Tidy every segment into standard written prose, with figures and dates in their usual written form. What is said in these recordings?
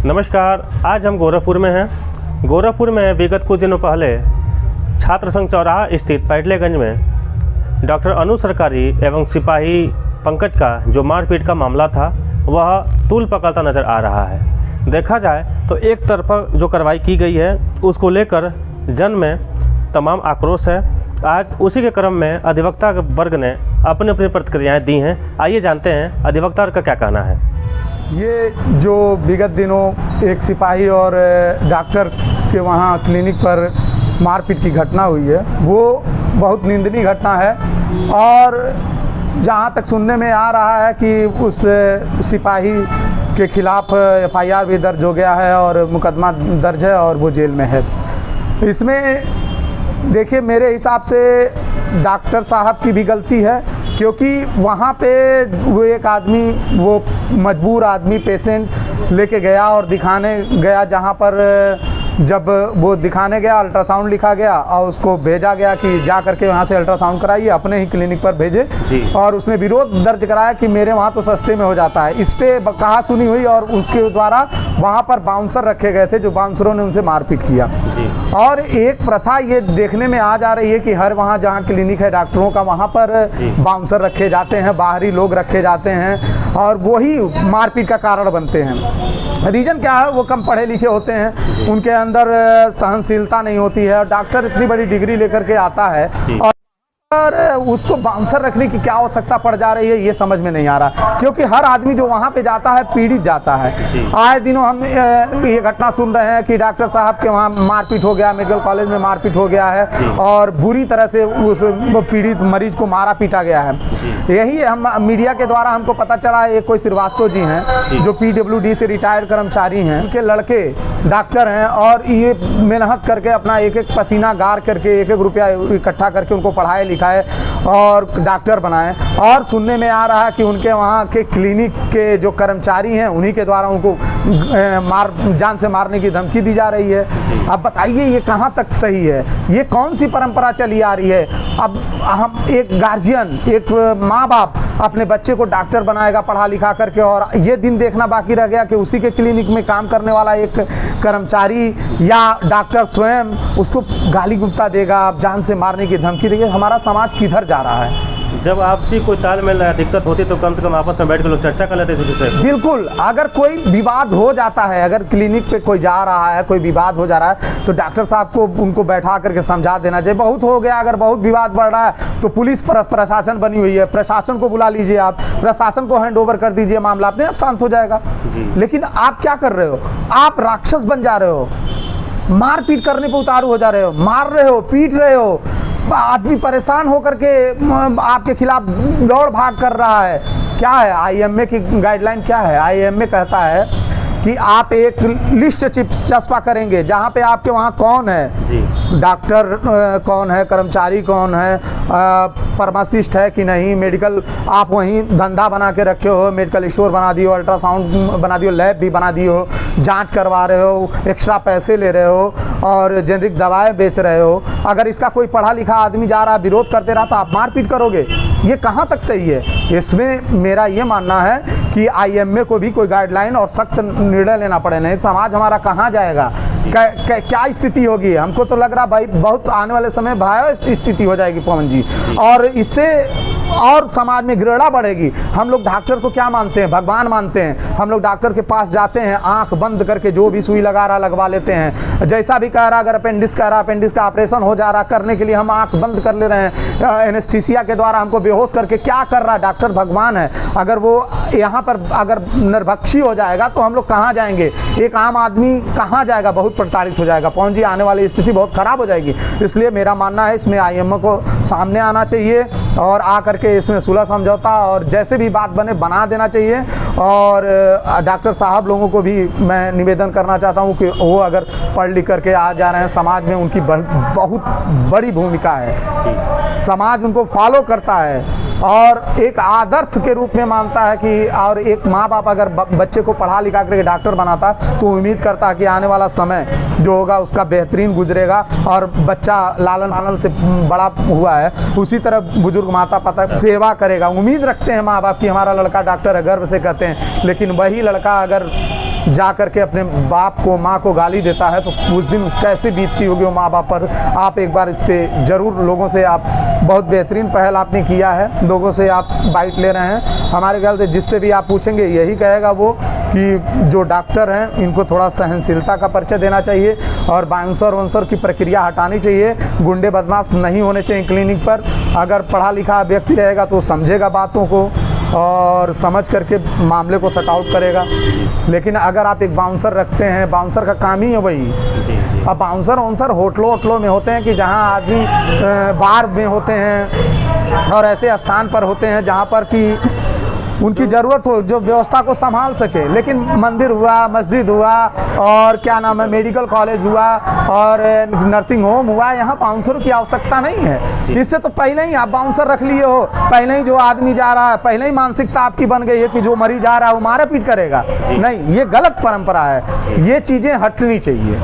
नमस्कार। आज हम गोरखपुर में हैं। गोरखपुर में विगत कुछ दिनों पहले छात्र संघ चौराहा स्थित पैटलेगंज में डॉक्टर अनु सरकारी एवं सिपाही पंकज का जो मारपीट का मामला था वह तूल पकड़ता नज़र आ रहा है। देखा जाए तो एक तरफा जो कार्रवाई की गई है उसको लेकर जन में तमाम आक्रोश है। आज उसी के क्रम में अधिवक्ता वर्ग ने अपनी अपनी प्रतिक्रियाएँ दी हैं। आइए जानते हैं अधिवक्ता का क्या कहना है। ये जो विगत दिनों एक सिपाही और डॉक्टर के वहाँ क्लिनिक पर मारपीट की घटना हुई है वो बहुत निंदनीय घटना है और जहाँ तक सुनने में आ रहा है कि उस सिपाही के खिलाफ FIR भी दर्ज हो गया है और मुकदमा दर्ज है और वो जेल में है। इसमें देखिए मेरे हिसाब से डॉक्टर साहब की भी गलती है क्योंकि वहाँ पे वो एक आदमी वो मजबूर आदमी पेशेंट लेके गया और दिखाने गया, जहाँ पर जब वो दिखाने गया अल्ट्रासाउंड लिखा गया और उसको भेजा गया कि जा करके वहाँ से अल्ट्रासाउंड कराइए, अपने ही क्लिनिक पर भेजे और उसने विरोध दर्ज कराया कि मेरे वहाँ तो सस्ते में हो जाता है। इस पर कहा सुनी हुई और उसके द्वारा वहाँ पर बाउंसर रखे गए थे जो बाउंसरों ने उनसे मारपीट किया। और एक प्रथा ये देखने में आ जा रही है कि हर वहाँ जहाँ क्लिनिक है डॉक्टरों का वहाँ पर बाउंसर रखे जाते हैं, बाहरी लोग रखे जाते हैं और वही मारपीट का कारण बनते हैं। रीज़न क्या है? वो कम पढ़े लिखे होते हैं, उनके अंदर सहनशीलता नहीं होती है और डॉक्टर इतनी बड़ी डिग्री लेकर के आता है और उसको बाउंसर रखने की क्या आवश्यकता पड़ जा रही है ये समझ में नहीं आ रहा, क्योंकि हर आदमी जो वहाँ पे जाता है पीड़ित जाता है। आए दिनों हम ये घटना सुन रहे हैं कि डॉक्टर साहब के वहाँ मारपीट हो गया, मेडिकल कॉलेज में मारपीट हो गया है और बुरी तरह से उस पीड़ित मरीज को मारा पीटा गया है। यही हम मीडिया के द्वारा हमको पता चला है, एक कोई श्रीवास्तव जी हैं जो PWD से रिटायर्ड कर्मचारी हैं, उनके लड़के डॉक्टर हैं और ये मेहनत करके अपना एक एक पसीना गार करके एक एक रुपया इकट्ठा करके उनको पढ़ाए लिखाए और डॉक्टर बनाए। और सुनने में आ रहा है कि उनके वहाँ के क्लिनिक के जो कर्मचारी हैं उन्हीं के द्वारा उनको जान से मारने की धमकी दी जा रही है। अब बताइए ये कहाँ तक सही है? ये कौन सी परंपरा चली आ रही है? अब हम एक गार्जियन, एक माँ बाप अपने बच्चे को डॉक्टर बनाएगा पढ़ा लिखा करके और ये दिन देखना बाकी रह गया कि उसी के क्लिनिक में काम करने वाला एक कर्मचारी या डॉक्टर स्वयं उसको गाली गुप्ता देगा, जान से मारने की धमकी देगा। हमारा समाज किधर जा रहा है? जब आपसी कोई तालमेल दिक्कत होती तो कम से कम आपस में बैठ कर लोग चर्चा कर लेते इस विषय पर। बिल्कुल, अगर कोई विवाद हो जाता है, अगर क्लिनिक पे कोई जा रहा है, कोई विवाद हो जा रहा है तो डॉक्टर साहब को उनको बैठा करके समझा देना चाहिए। बहुत हो गया, अगर बहुत विवाद बढ़ रहा है तो पुलिस प्रशासन बनी हुई है, प्रशासन को बुला लीजिए, आप प्रशासन को हैंड ओवर कर दीजिए, मामला अपने आप शांत हो जाएगा। लेकिन आप क्या कर रहे हो? आप राक्षस बन जा रहे हो, मारपीट करने पे उतारू हो जा रहे हो, मार रहे हो, पीट रहे हो, आदमी परेशान होकर के आपके खिलाफ दौड़ भाग कर रहा है। क्या है IMA की गाइडलाइन? क्या है? IMA कहता है कि आप एक लिस्ट चस्पा करेंगे जहाँ पे आपके वहाँ कौन है, डॉक्टर कौन है, कर्मचारी कौन है, फार्मासिस्ट है कि नहीं, मेडिकल आप वहीं धंधा बना के रखे हो, मेडिकल स्टोर बना दियो, अल्ट्रासाउंड बना दियो, लैब भी बना दियो, जांच करवा रहे हो, एक्स्ट्रा पैसे ले रहे हो और जेनरिक दवाएं बेच रहे हो। अगर इसका कोई पढ़ा लिखा आदमी जा रहा विरोध करते रहा तो आप मारपीट करोगे? ये कहाँ तक सही है? इसमें मेरा ये मानना है कि IMA को भी कोई गाइडलाइन और सख्त निर्णय लेना पड़े, नहीं समाज हमारा कहाँ जाएगा? क्या स्थिति होगी? हमको तो लग रहा भाई बहुत आने वाले समय भयावह स्थिति हो जाएगी पवन जी, और इससे और समाज में घृणा बढ़ेगी। हम लोग डॉक्टर को क्या मानते हैं? भगवान मानते हैं। हम लोग डॉक्टर के पास जाते हैं, आंख बंद करके जो भी सुई लगा रहा लगवा लेते हैं, जैसा भी कह रहा, अगर अपेंडिक्स कह रहा, अपेंडिक्स का ऑपरेशन हो जा रहा, करने के लिए हम आंख बंद कर ले रहे हैं, एनेस्थीसिया के द्वारा हमको बेहोश करके क्या कर रहा? डॉक्टर भगवान है। अगर वो यहाँ पर अगर निर्भक्षी हो जाएगा तो हम लोग कहाँ जाएंगे? एक आम आदमी कहाँ जाएगा? बहुत प्रताड़ित हो जाएगा पवन जी, आने वाली स्थिति बहुत खराब हो जाएगी। इसलिए मेरा मानना है इसमें IMA को सामने आना चाहिए और आ करके इसमें सुलह समझौता और जैसे भी बात बने बना देना चाहिए। और डॉक्टर साहब लोगों को भी मैं निवेदन करना चाहता हूँ कि वो अगर पढ़ लिख करके आ जा रहे हैं, समाज में उनकी बहुत बड़ी भूमिका है, समाज उनको फॉलो करता है और एक आदर्श के रूप में मानता है कि, और एक माँ बाप अगर बच्चे को पढ़ा लिखा करके डॉक्टर बनाता तो उम्मीद करता है कि आने वाला समय जो होगा उसका बेहतरीन गुजरेगा और बच्चा लालन पालन से बड़ा हुआ है उसी तरह बुजुर्ग माता पिता सेवा करेगा। उम्मीद रखते हैं माँ बाप की हमारा लड़का डॉक्टर है, गर्व से कहते हैं, लेकिन वही लड़का अगर जा कर के अपने बाप को माँ को गाली देता है तो उस दिन कैसे बीतती होगी वो माँ बाप पर। आप एक बार इस पर ज़रूर लोगों से, आप बहुत बेहतरीन पहल आपने किया है, लोगों से आप बाइट ले रहे हैं। हमारे ख्याल से जिससे भी आप पूछेंगे यही कहेगा वो कि जो डॉक्टर हैं इनको थोड़ा सहनशीलता का परिचय देना चाहिए और बाउंसर वाउंसर की प्रक्रिया हटानी चाहिए। गुंडे बदमाश नहीं होने चाहिए क्लिनिक पर। अगर पढ़ा लिखा व्यक्ति रहेगा तो समझेगा बातों को और समझ करके मामले को सॉर्ट आउट करेगा। लेकिन अगर आप एक बाउंसर रखते हैं, बाउंसर का काम ही है वही। अब बाउंसर वाउंसर होटलों में होते हैं कि जहां आदमी बार में होते हैं और ऐसे स्थान पर होते हैं जहां पर कि उनकी ज़रूरत हो, जो व्यवस्था को संभाल सके। लेकिन मंदिर हुआ, मस्जिद हुआ और क्या नाम है मेडिकल कॉलेज हुआ और नर्सिंग होम हुआ, यहाँ बाउंसर की आवश्यकता नहीं है। इससे तो पहले ही आप बाउंसर रख लिए हो, पहले ही जो आदमी जा रहा है, पहले ही मानसिकता आपकी बन गई है कि जो मरीज आ रहा है वो मारा पीट करेगा। नहीं, ये गलत परंपरा है, ये चीज़ें हटनी चाहिए।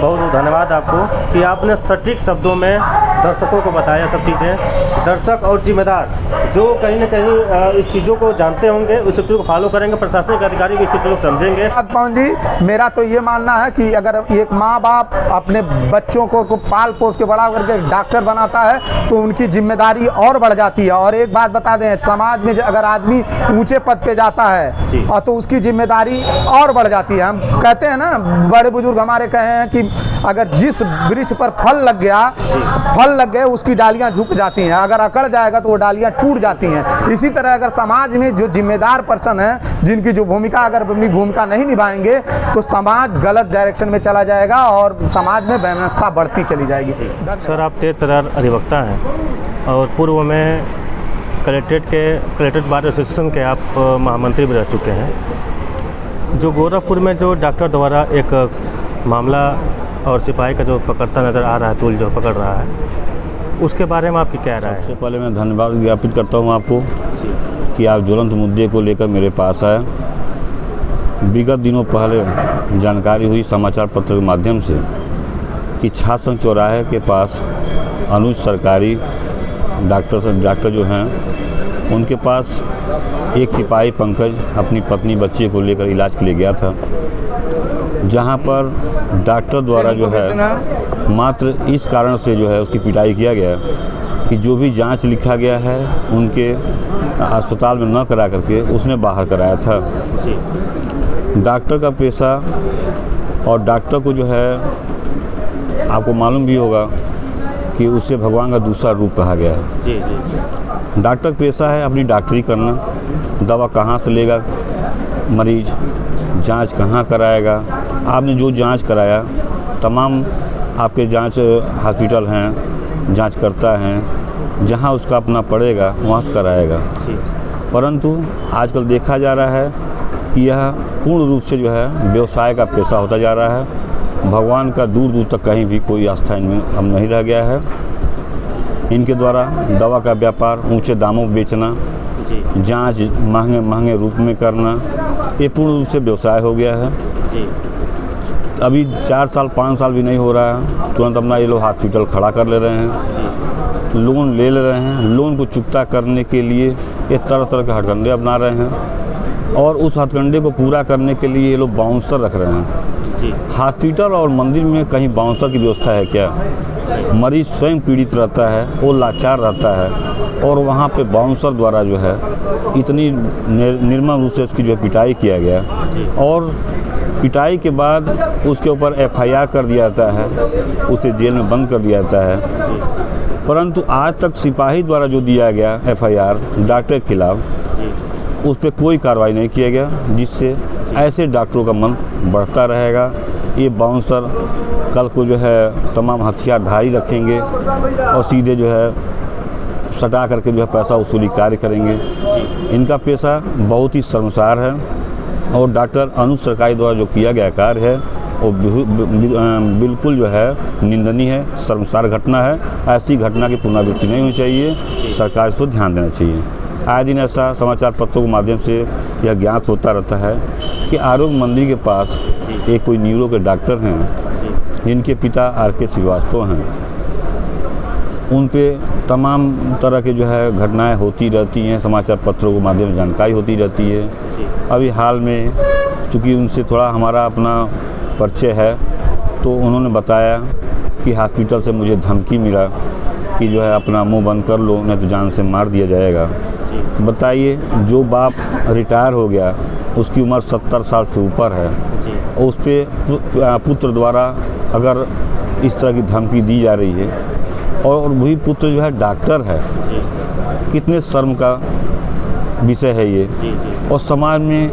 बहुत बहुत धन्यवाद आपको कि आपने सटीक शब्दों में दर्शकों को बताया सब चीज़ें। दर्शक और जिम्मेदार जो कहीं ना कहीं इस चीज़ों को जानते होंगे, उस चीज़ों को फॉलो करेंगे, प्रशासनिक अधिकारी भी इस चीज़ों को समझेंगे। पवन जी, मेरा तो ये मानना है कि अगर एक माँ बाप अपने बच्चों को पाल पोस के बड़ा करके डॉक्टर बनाता है तो उनकी जिम्मेदारी और बढ़ जाती है। और एक बात बता दें, समाज में अगर आदमी ऊंचे पद पे जाता है और तो उसकी जिम्मेदारी और बढ़ जाती है। हम कहते हैं ना, बड़े बुजुर्ग हमारे कहे हैं कि अगर जिस वृक्ष पर फल लग गए उसकी डालियां झुक जाती हैं, अगर अकड़ जाएगा तो वो डालियां टूट जाती हैं। इसी तरह अगर समाज में जो जिम्मेदार पर्सन है, जिनकी जो भूमिका, अगर अपनी भूमिका नहीं निभाएंगे तो समाज गलत डायरेक्शन में चला जाएगा और समाज में वैमनस्यता बढ़ती चली जाएगी। सर, आप तेज तर्रार अधिवक्ता हैं और पूर्व में कलेक्ट्रेट बार एसोसिएशन के आप महामंत्री भी रह चुके हैं। जो गोरखपुर में जो डॉक्टर द्वारा एक मामला और सिपाही का जो पकड़ता नज़र आ रहा है, तूल जो पकड़ रहा है, उसके बारे में आपकी क्या राय है? सबसे पहले मैं धन्यवाद ज्ञापित करता हूं आपको कि आप ज्वलंत मुद्दे को लेकर मेरे पास आए। विगत दिनों पहले जानकारी हुई समाचार पत्र के माध्यम से कि छात्र संघ चौराहे के पास अनुज सरकारी डॉक्टर जो हैं उनके पास एक सिपाही पंकज अपनी पत्नी बच्चे को लेकर इलाज के लिए गया था, जहां पर डॉक्टर द्वारा जो है मात्र इस कारण से जो है उसकी पिटाई किया गया कि जो भी जांच लिखा गया है उनके अस्पताल में न करा करके उसने बाहर कराया था। डॉक्टर का पेशा, और डॉक्टर को जो है आपको मालूम भी होगा कि उससे भगवान का दूसरा रूप कहा गया है। जी। डॉक्टर पेशा है अपनी डॉक्टरी करना, दवा कहाँ से लेगा मरीज, जांच कहाँ कराएगा। आपने जो जांच कराया, तमाम आपके जांच हॉस्पिटल हैं, जांच करता हैं, जहां उसका अपना पड़ेगा वहाँ से कराएगा। परंतु आजकल देखा जा रहा है कि यह पूर्ण रूप से जो है व्यवसाय का पेशा होता जा रहा है। भगवान का दूर दूर तक कहीं भी कोई आस्था इनमें अब नहीं रह गया है। इनके द्वारा दवा का व्यापार ऊंचे दामों में बेचना, जांच महंगे रूप में करना, ये पूर्ण रूप से व्यवसाय हो गया है। अभी 4 साल 5 साल भी नहीं हो रहा है, तुरंत अपना ये लोग हॉस्पिटल खड़ा कर ले रहे हैं, लोन ले रहे हैं। लोन को चुकता करने के लिए ये तरह तरह के हथकंडे अपना रहे हैं और उस हथकंडे को पूरा करने के लिए ये लोग बाउंसर रख रहे हैं। हॉस्पिटल और मंदिर में कहीं बाउंसर की व्यवस्था है क्या? मरीज स्वयं पीड़ित रहता है, वो लाचार रहता है और वहाँ पे बाउंसर द्वारा जो है इतनी निर्मम रूप से उसकी जो पिटाई किया गया और पिटाई के बाद उसके ऊपर FIR कर दिया जाता है, उसे जेल में बंद कर दिया जाता है। परंतु आज तक सिपाही द्वारा जो दिया गया FIR डॉक्टर के खिलाफ, उस पर कोई कार्रवाई नहीं किया गया, जिससे ऐसे डॉक्टरों का मन बढ़ता रहेगा। ये बाउंसर कल को जो है तमाम हथियारधारी रखेंगे और सीधे जो है सटा करके जो है पैसा वसूली कार्य करेंगे। इनका पेशा बहुत ही शर्मसार है और डॉक्टर अनुज सरकारी द्वारा जो किया गया कार्य है वो बिल्कुल जो है निंदनीय है, शर्मसार घटना है। ऐसी घटना की पुनरावृत्ति नहीं होनी चाहिए, सरकार इस पर ध्यान देना चाहिए। आए दिन ऐसा समाचार पत्रों के माध्यम से यह ज्ञात होता रहता है कि आरोग्य मंदिर के पास एक कोई न्यूरो के डॉक्टर हैं जिनके पिता RK श्रीवास्तव हैं। उन पे तमाम तरह के जो है घटनाएं होती रहती हैं, समाचार पत्रों के माध्यम से जानकारी होती रहती है। अभी हाल में चूँकि उनसे थोड़ा हमारा अपना परिचय है, तो उन्होंने बताया कि हॉस्पिटल से मुझे धमकी मिला कि जो है अपना मुंह बंद कर लो, नहीं तो जान से मार दिया जाएगा। जी बताइए, जो बाप रिटायर हो गया उसकी उम्र 70 साल से ऊपर है जी और उस पर पुत्र द्वारा अगर इस तरह की धमकी दी जा रही है और वही पुत्र जो है डॉक्टर है, जी कितने शर्म का विषय है ये। जी जी और समाज में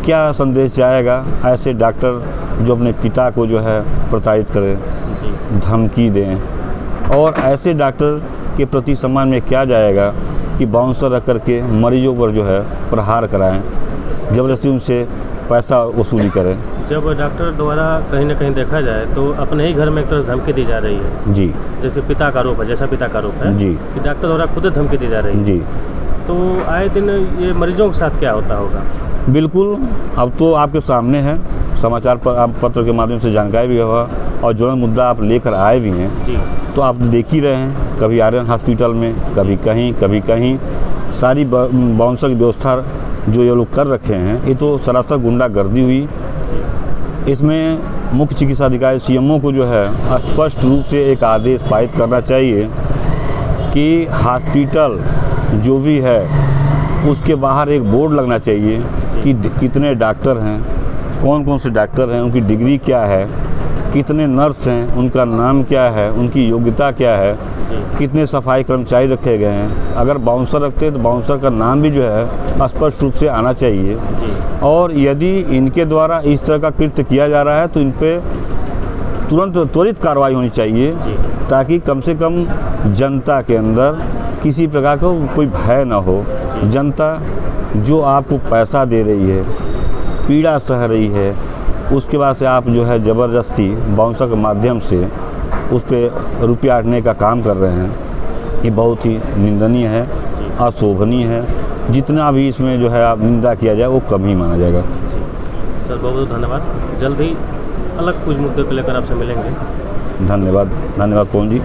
क्या संदेश जाएगा ऐसे डॉक्टर जो अपने पिता को जो है प्रताड़ित करें, जी धमकी दें। और ऐसे डॉक्टर के प्रति समाज में क्या जाएगा कि बाउंसर रख करके मरीजों पर जो है प्रहार कराएं, ज़बरदस्ती उनसे पैसा वसूली करें। जब डॉक्टर द्वारा कहीं ना कहीं देखा जाए तो अपने ही घर में एक तरह से धमकी दी जा रही है, जी जैसे पिता का आरोप है, जैसा पिता का आरोप है जी कि डॉक्टर द्वारा खुद धमकी दी जा रही है। जी तो आए दिन ये मरीजों के साथ क्या होता होगा? बिल्कुल, अब तो आपके सामने है, समाचार पत्र के माध्यम से जानकारी भी हुआ और जो मुद्दा आप लेकर आए भी हैं, जी तो आप देख ही रहे हैं, कभी आर्यन हॉस्पिटल में, कभी कहीं सारी बाउंसर की व्यवस्था जो ये लोग कर रखे हैं, ये तो सरासर गुंडागर्दी हुई। इसमें मुख्य चिकित्सा अधिकारी सीएमओ को जो है स्पष्ट रूप से एक आदेश पारित करना चाहिए कि हॉस्पिटल जो भी है उसके बाहर एक बोर्ड लगना चाहिए कि कितने डॉक्टर हैं, कौन कौन से डॉक्टर हैं, उनकी डिग्री क्या है, कितने नर्स हैं, उनका नाम क्या है, उनकी योग्यता क्या है, कितने सफाई कर्मचारी रखे गए हैं। अगर बाउंसर रखते हैं तो बाउंसर का नाम भी जो है स्पष्ट रूप से आना चाहिए। और यदि इनके द्वारा इस तरह का कृत्य किया जा रहा है तो इन पे तुरंत त्वरित कार्रवाई होनी चाहिए, ताकि कम से कम जनता के अंदर किसी प्रकार का कोई भय ना हो। जनता जो आपको पैसा दे रही है, पीड़ा सह रही है, उसके बाद से आप जो है ज़बरदस्ती बाउंसर के माध्यम से उस पर रुपया हटने का काम कर रहे हैं, ये बहुत ही निंदनीय है, अशोभनीय है। जितना भी इसमें जो है आप निंदा किया जाए वो कम ही माना जाएगा। सर बहुत बहुत धन्यवाद। जल्द ही अलग कुछ मुद्दे को लेकर आपसे मिलेंगे। धन्यवाद पवन जी।